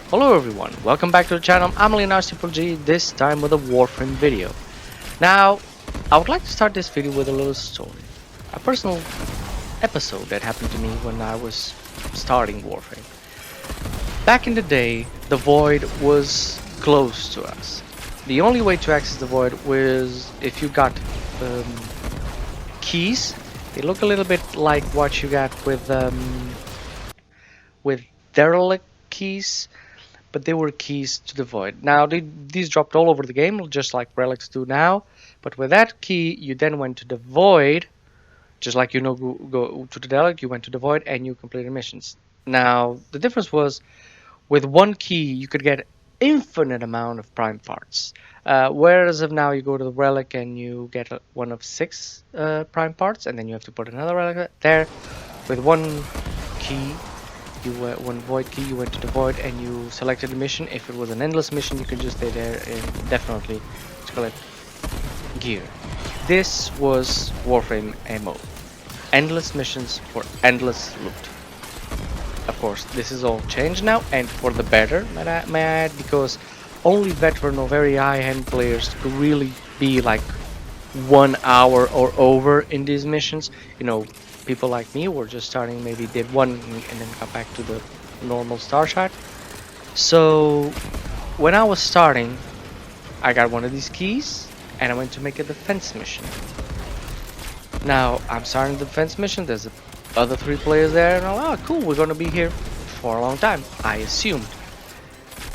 Hello everyone, welcome back to the channel. I'm G, this time with a Warframe video. Now, I would like to start this video with a little story. A personal episode that happened to me when I was starting Warframe. Back in the day, the Void was close to us. The only way to access the Void was if you got keys. They look a little bit like what you got with derelict keys, but they were keys to the Void. Now these dropped all over the game, just like relics do now. But with that key, you then went to the Void, just like go to the derelict, you went to the Void and you completed missions. Now the difference was, with one key you could get infinite amount of prime parts, whereas of now you go to the relic and you get one of 6 prime parts, and then you have to put another relic there. With one key, one void key, you went to the void and you selected the mission. If it was an endless mission, you could just stay there and definitely collect gear. This was Warframe MO. Endless missions for endless loot. Of course, this is all changed now, and for the better, may I add, because only veteran or very high-end players could really be like 1 hour or over in these missions. You know, people like me were just starting, maybe did one and then got back to the normal star shot. So when I was starting, I got one of these keys and I went to make a defense mission. Now I'm starting the defense mission. There's other 3 players there, and I'm like, oh cool, we're gonna be here for a long time, I assumed.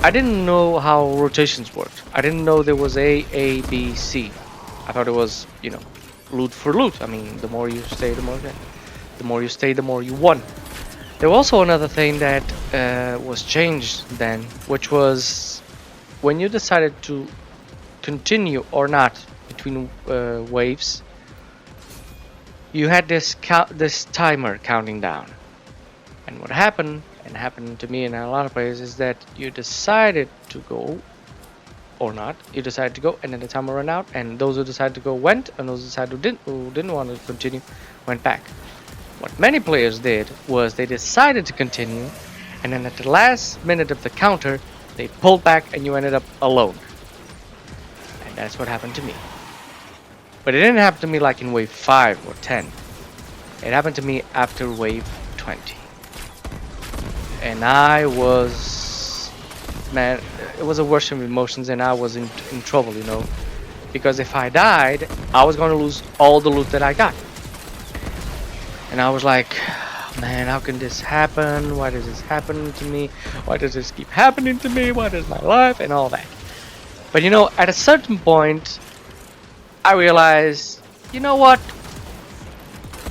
I didn't know how rotations worked. I didn't know there was A, B, C. I thought it was, you know, loot for loot. I mean, the more you stay, the more you stay, the more you won. There was also another thing that was changed then, which was when you decided to continue or not between waves, you had this timer counting down. And what happened, and happened to me and a lot of players, is that you decided to go or not. You decided to go, and then the timer ran out, and those who decided to go went, and those who didn't want to continue went back. What many players did was they decided to continue, and then at the last minute of the counter, they pulled back and you ended up alone. And that's what happened to me. But it didn't happen to me like in wave 5 or 10. It happened to me after wave 20. And I was, man, it was a rush of emotions, and I was in trouble, you know. Because if I died, I was going to lose all the loot that I got. And I was like, man, how can this happen? Why does this happen to me? Why does this keep happening to me? What is my life? And all that. But you know, at a certain point, I realized, you know what?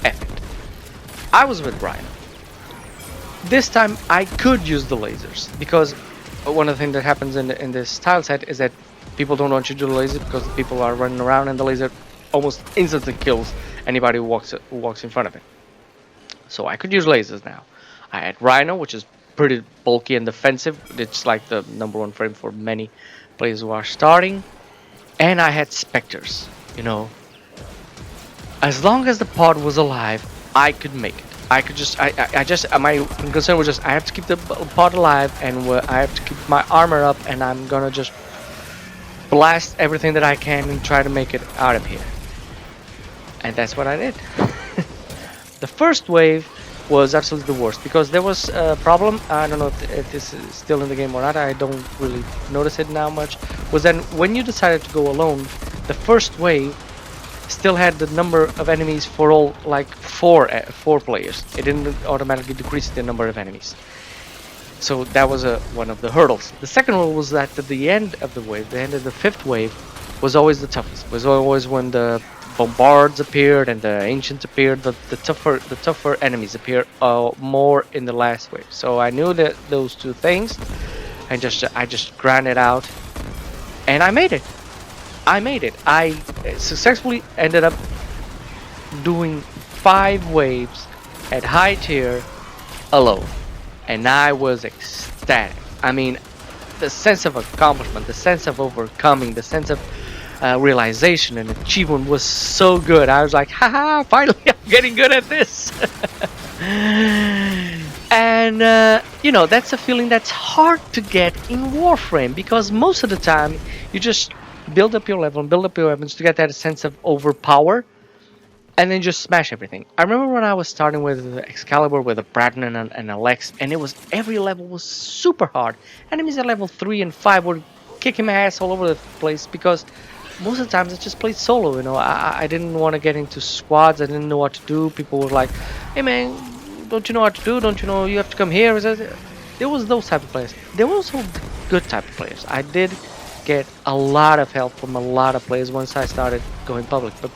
F it. I was with Rhino. This time I could use the lasers, because one of the things that happens in this tile set is that people don't want you to do the laser because the people are running around, and the laser almost instantly kills anybody who walks in front of it. So I could use lasers now. I had Rhino, which is pretty bulky and defensive. It's like the #1 frame for many players who are starting. And I had Spectres. You know, as long as the pod was alive, I could make it. I could just, my concern was just, I have to keep the pod alive, and I have to keep my armor up, and I'm gonna just blast everything that I can and try to make it out of here. And that's what I did. The first wave was absolutely the worst, because there was a problem. I don't know if this is still in the game or not. I don't really notice it now much. Was then when you decided to go alone, the first wave still had the number of enemies for all, like 4 players. It didn't automatically decrease the number of enemies. So that was one of the hurdles. The second one was that at the end of the wave, the end of the 5th wave, was always the toughest. It was always when the bombards appeared and the ancients appeared. The tougher enemies appeared more in the last wave. So I knew that those 2 things, and I just grinded out, and I made it. I successfully ended up doing 5 waves at high tier alone, and I was ecstatic. I mean, the sense of accomplishment, the sense of overcoming, the sense of realization and achievement was so good. I was like, haha, finally I'm getting good at this. And you know, that's a feeling that's hard to get in Warframe, because most of the time you just build up your level and build up your weapons to get that sense of overpower, and then just smash everything. I remember when I was starting with Excalibur with a Braden and a Lex, and it was every level was super hard. Enemies at level 3 and 5 were kicking my ass all over the place, because most of the times I just played solo. You know, I didn't want to get into squads. I didn't know what to do. People were like, "Hey man, don't you know what to do? Don't you know you have to come here?" There was those type of players. There were also good type of players. I did get a lot of help from a lot of players once I started going public, but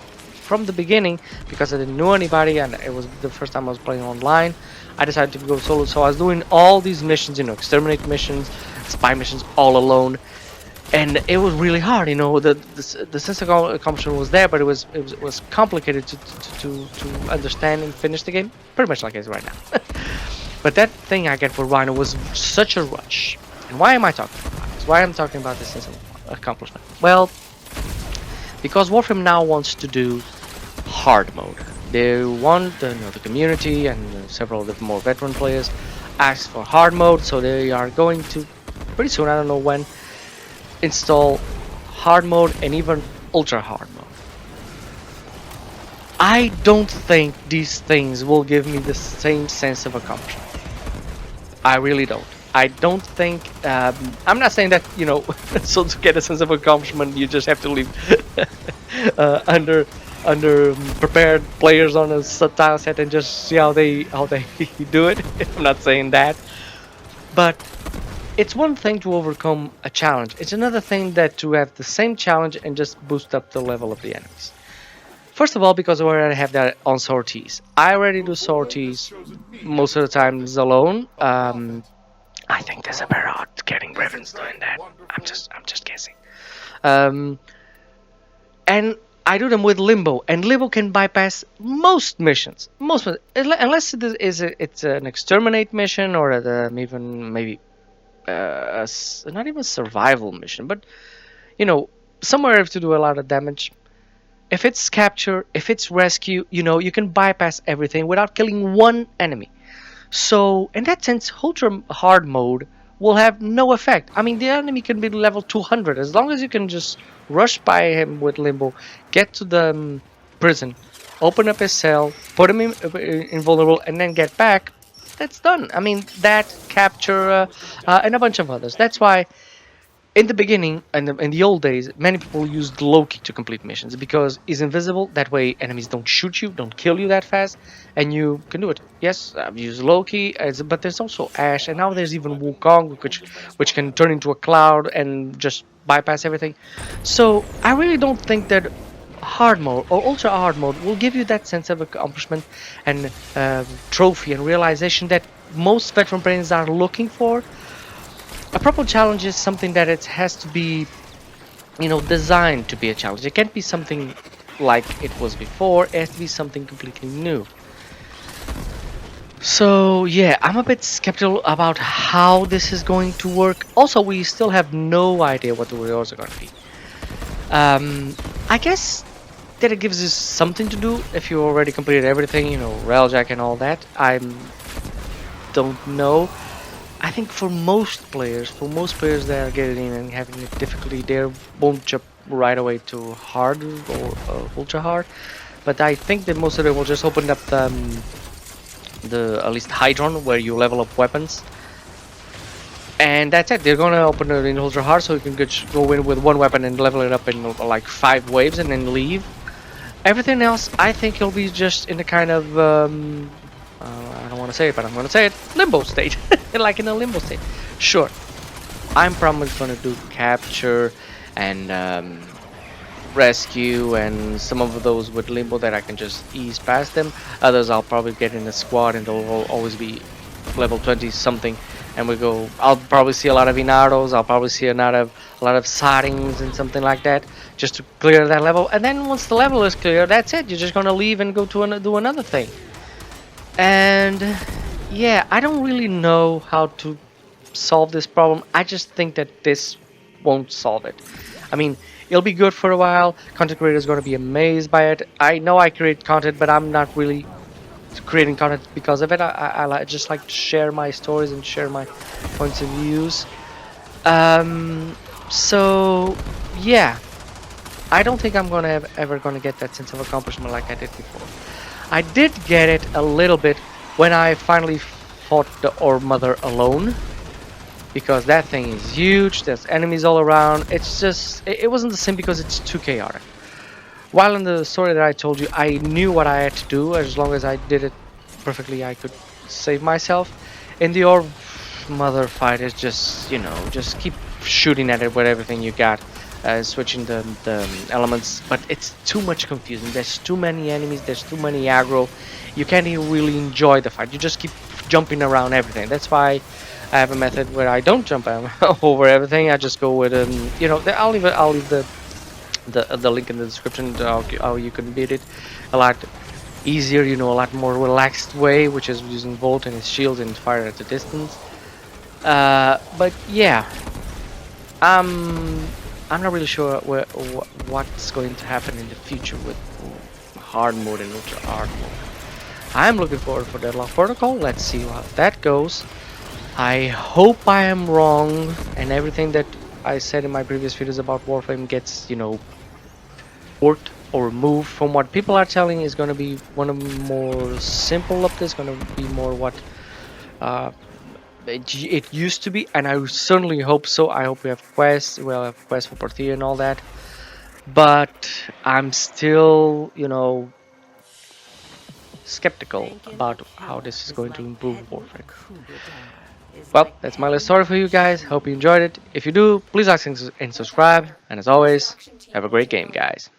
from the beginning, because I didn't know anybody and it was the first time I was playing online, I decided to go solo. So I was doing all these missions, you know, exterminate missions, spy missions, all alone, and it was really hard. You know, the sense of accomplishment was there, but it was complicated to understand and finish the game, pretty much like it is right now. But that thing I get for Rhino was such a rush. And why am I talking about this? Why am I talking about this sense of accomplishment? Well, because Warframe now wants to do hard mode. They want, you know, the community and several of the more veteran players ask for hard mode, so they are going to pretty soon, I don't know when, install hard mode and even ultra hard mode. I don't think these things will give me the same sense of accomplishment. I really don't. I don't think. I'm not saying that, you know, so to get a sense of accomplishment, you just have to leave under prepared players on a tile set and just see how they do it. I'm not saying that, but it's one thing to overcome a challenge. It's another thing that to have the same challenge and just boost up the level of the enemies. First of all, because I already have that on sorties. I already do sorties most of the times alone. I think there's a better odds getting Ravens doing that. I'm just guessing. And I do them with Limbo, and Limbo can bypass most missions. Unless it's an exterminate mission or even maybe not even survival mission, but you know, somewhere you have to do a lot of damage. If it's capture, if it's rescue, you know, you can bypass everything without killing one enemy. So in that sense, ultra hard mode will have no effect. I mean, the enemy can be level 200 as long as you can just rush by him with Limbo, get to the prison, open up his cell, put him invulnerable, and then get back. That's done. I mean, that capture and a bunch of others. That's why in the beginning, in the old days, many people used Loki to complete missions because he's invisible. That way, enemies don't shoot you, don't kill you that fast, and you can do it. Yes, I've used Loki, but there's also Ash, and now there's even Wukong, which can turn into a cloud and just bypass everything. So I really don't think that hard mode or ultra hard mode will give you that sense of accomplishment and trophy and realization that most veteran players are looking for. A proper challenge is something that it has to be, you know, designed to be a challenge. It can't be something like it was before. It has to be something completely new. So yeah, I'm a bit skeptical about how this is going to work. Also, we still have no idea what the rewards are going to be. I guess that it gives us something to do if you already completed everything, you know, Railjack and all that. I don't know. I think for most players that are getting in and having a difficulty, they won't jump right away to hard or ultra hard. But I think that most of them will just open up the at least Hydron, where you level up weapons, and that's it. They're gonna open it in ultra hard, so you can just go in with one weapon and level it up in like 5 waves, and then leave. Everything else, I think, it'll be just in a kind of I don't want to say it, but I'm going to say it, limbo state. Like in a limbo state. Sure, I'm probably going to do capture and rescue and some of those with limbo that I can just ease past them. Others I'll probably get in a squad and they'll always be level 20 something, and we go. I'll probably see a lot of Inaros, I'll probably see a lot of Sarings and something like that, just to clear that level. And then once the level is clear, that's it. You're just going to leave and go to do another thing. And yeah, I don't really know how to solve this problem. I just think that this won't solve it. I mean, it'll be good for a while. Content creators are going to be amazed by it. I know I create content, but I'm not really creating content because of it. Just like to share my stories and share my points of views. So yeah, I don't think I'm ever gonna get that sense of accomplishment like I did before. I did get it a little bit when I finally fought the Orb Mother alone, because that thing is huge. There's enemies all around. It's just it wasn't the same because it's too chaotic. While in the story that I told you, I knew what I had to do. As long as I did it perfectly, I could save myself. In the Orb Mother fight, is just, you know, just keep shooting at it with everything you got, switching the elements. But it's too much confusing. There's too many enemies. There's too many aggro. You can't even really enjoy the fight. You just keep jumping around everything. That's why I have a method where I don't jump over everything. I just go with you know, I'll leave the link in the description to how you can beat it a lot easier, you know, a lot more relaxed way, which is using Volt and his shield and fire at a distance. But yeah, I'm not really sure what's going to happen in the future with hard mode and ultra hard mode. I'm looking forward for Deadlock Protocol. Let's see how that goes. I hope I am wrong and everything that I said in my previous videos about Warframe gets, you know, worked or removed from what people are telling is going to be one of the more simple updates, going to be more what it used to be, and I certainly hope so. I hope we have quests, we'll have quests for Portia and all that, but I'm still, you know, skeptical about how this is going to improve Warframe. Well, that's my little story for you guys. Hope you enjoyed it. If you do, please like and subscribe, and as always, have a great game, guys.